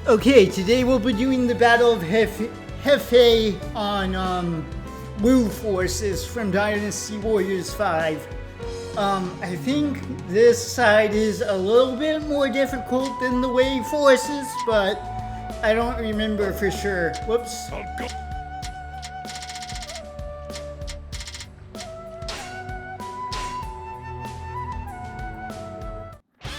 Okay, today we'll be doing the Battle of Hefei on Wu forces from Dynasty Warriors 5. I think this side is a little bit more difficult than the Wei forces, but I don't remember for sure. Whoops.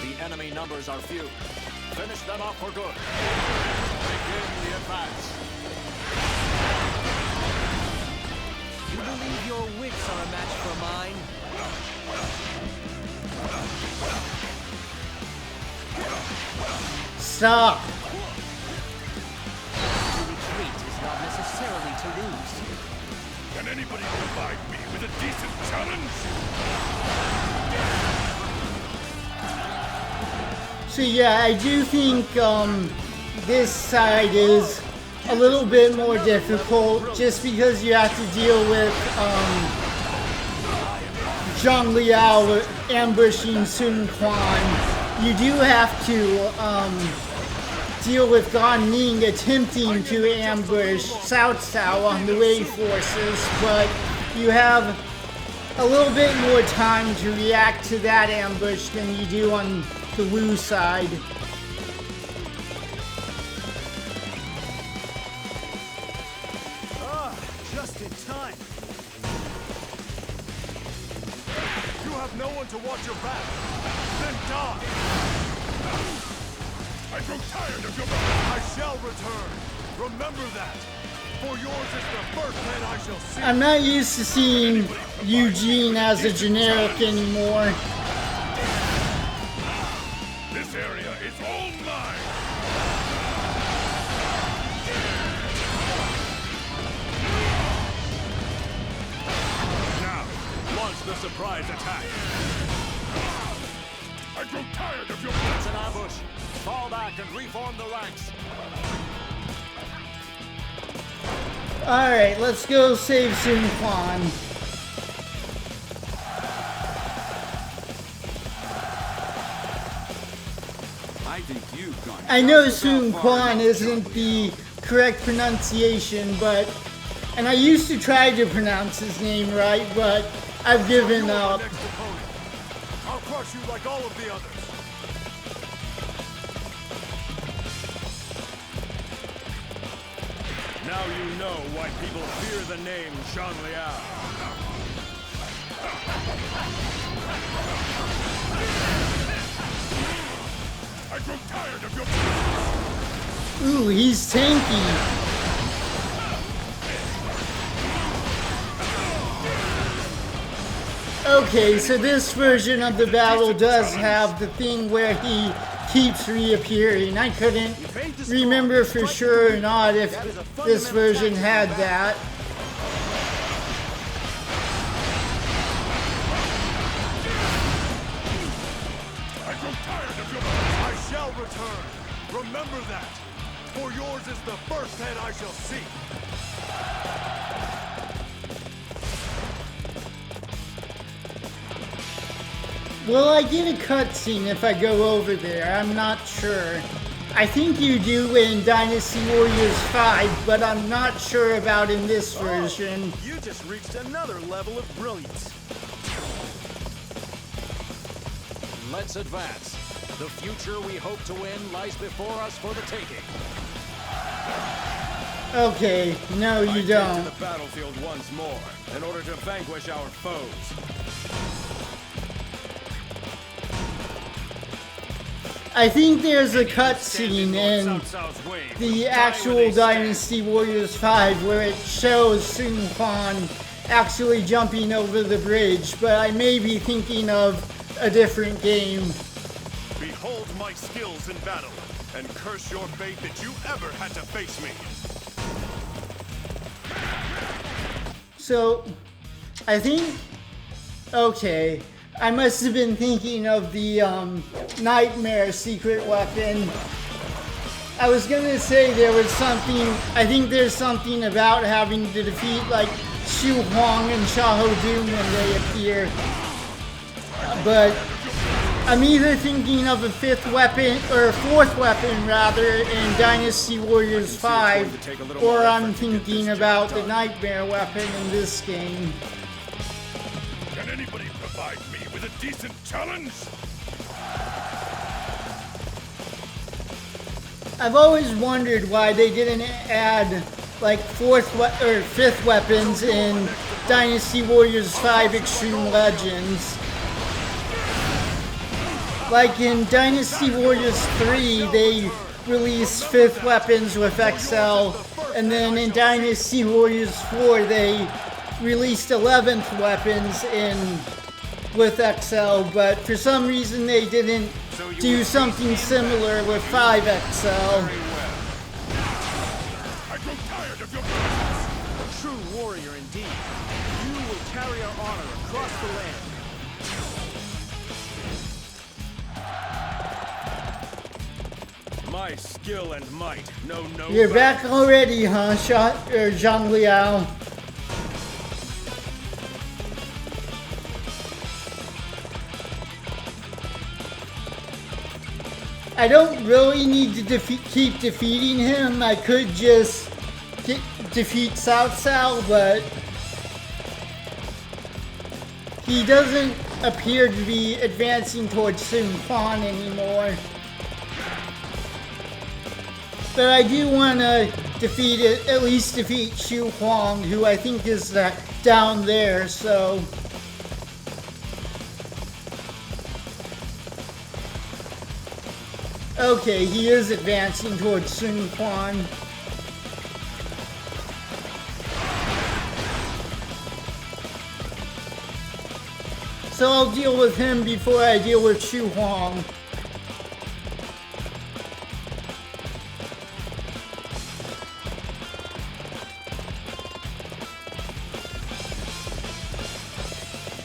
The enemy numbers are few. Finish them off for good. Begin the advance. You believe your wits are a match for mine? Stop. To retreat is not necessarily to lose. Can anybody provide me with a decent challenge? So yeah, I do think this side is a little bit more difficult just because you have to deal with Zhang Liao ambushing Sun Quan. You do have to deal with Gan Ning attempting to ambush Cao Cao on the Wei forces, but you have a little bit more time to react to that ambush than you do on the Wu side. Just in time. You have no one to watch your back. Then die. I grow tired of your I shall return. Remember that. For yours is the first man I shall see. I'm not used to seeing Eugene as a generic anymore. This area is all mine. Now, launch the surprise attack. I grow tired of your... It's an ambush. Fall back and reform the ranks. Alright, let's go save Sun Quan. I know Sun Quan isn't the correct pronunciation, but... And I used to try to pronounce his name right, but I've given up. I'll crush you like all of the others. Now you know why people fear the name Zhang Liao. I grow tired of your... Ooh, he's tanky. Okay, so this version of the battle does have the thing where he keeps reappearing. I couldn't remember for sure or not if this version had that. I grow tired of your... I shall return. Remember that. For yours is the first head I shall see. Will I get a cutscene if I go over there? I'm not sure. I think you do in Dynasty Warriors 5, but I'm not sure about in this version. You just reached another level of brilliance. Let's advance. The future we hope to win lies before us for the taking. Okay, no you don't. The battlefield once more in order to vanquish our foes. I think there's a cutscene in the actual Dynasty Warriors 5 where it shows Sun Quan actually jumping over the bridge, but I may be thinking of a different game. Behold my skills in battle, and curse your fate that you ever had to face me. So, I think... Okay. I must have been thinking of the Nightmare secret weapon. I was gonna say there was something, I think there's something about having to defeat like Xu Huang and Xiahou Dun when they appear. But I'm either thinking of a fifth weapon, or fourth weapon rather, in Dynasty Warriors 5, or I'm thinking about the Nightmare weapon in this game. Can anybody provide me with a decent challenge? I've always wondered why they didn't add like fifth weapons in Dynasty Warriors 5 Xtreme Legends. Like in Dynasty Warriors 3, they released fifth weapons with XL, and then in Dynasty Warriors 4, they released 11th weapons with XL, but for some reason they didn't do something similar with 5XL. I grow tired of your A true warrior indeed. You will carry our honor across the land. my skill and might. No. You're back already, huh, Zhang Liao? I don't really need to keep defeating him. I could just defeat Cao, but he doesn't appear to be advancing towards Sun Quan anymore. But I do want to at least defeat Xu Huang, who I think is down there, so... Okay, he is advancing towards Sun Quan. So I'll deal with him before I deal with Xu Huang.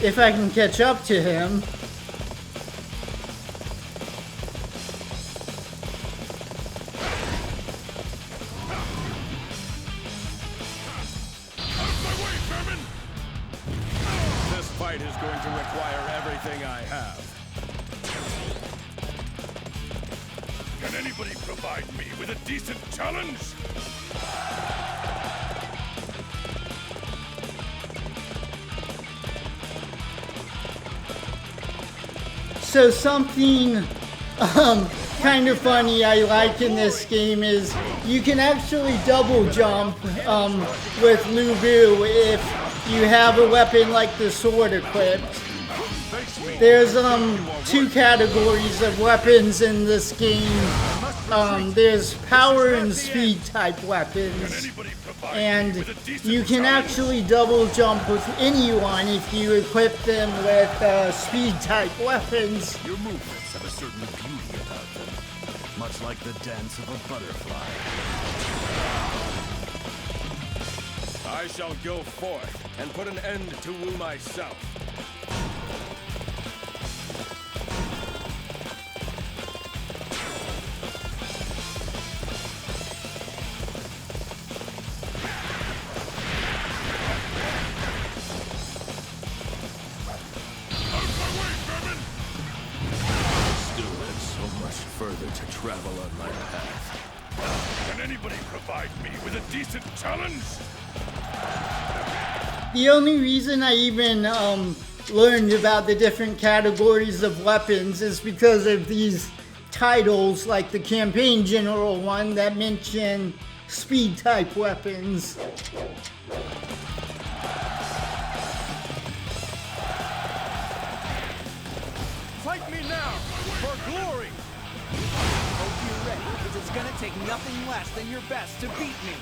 If I can catch up to him. Fight is going to require everything I have. Can anybody provide me with a decent challenge? So something kind of funny I like in this game is you can actually double jump with Lu Bu if you have a weapon like the sword equipped. There's two categories of weapons in this game. There's power and speed type weapons. And you can actually double jump with anyone if you equip them with speed type weapons. Your movements have a certain beauty about them, much like the dance of a butterfly. I shall go forth and put an end to Wu myself. Out of my way, vermin! Still have so much further to travel on my path. Can anybody provide me with a decent challenge? The only reason I even learned about the different categories of weapons is because of these titles, like the Campaign General one that mention speed type weapons. Fight me now, for glory! Hope you're ready, because it's gonna take nothing less than your best to beat me.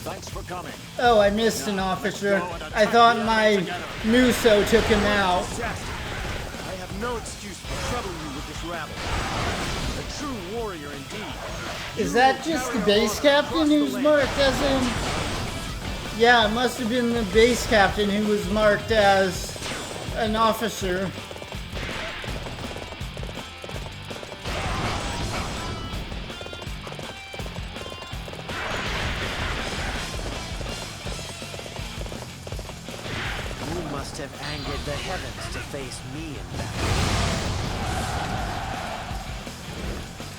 Thanks for coming. Oh, I missed an officer. I thought my Muso took him out. I have no excuse for troubling you with this rabble. A true warrior indeed. Is that just the base captain who's marked as him? Yeah, it must have been the base captain who was marked as an officer. must have angered the heavens to face me in battle.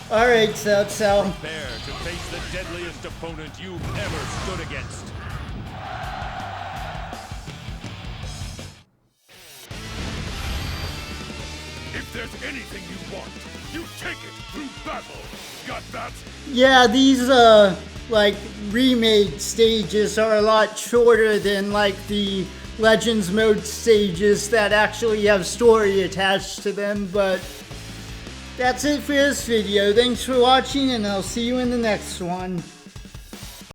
Alright, so. Prepare to face the deadliest opponent you've ever stood against. If there's anything you want, you take it through battle. Got that? Yeah, these, like, remade stages are a lot shorter than, like, the Legends mode stages that actually have story attached to them, but that's it for this video. Thanks for watching, and I'll see you in the next one.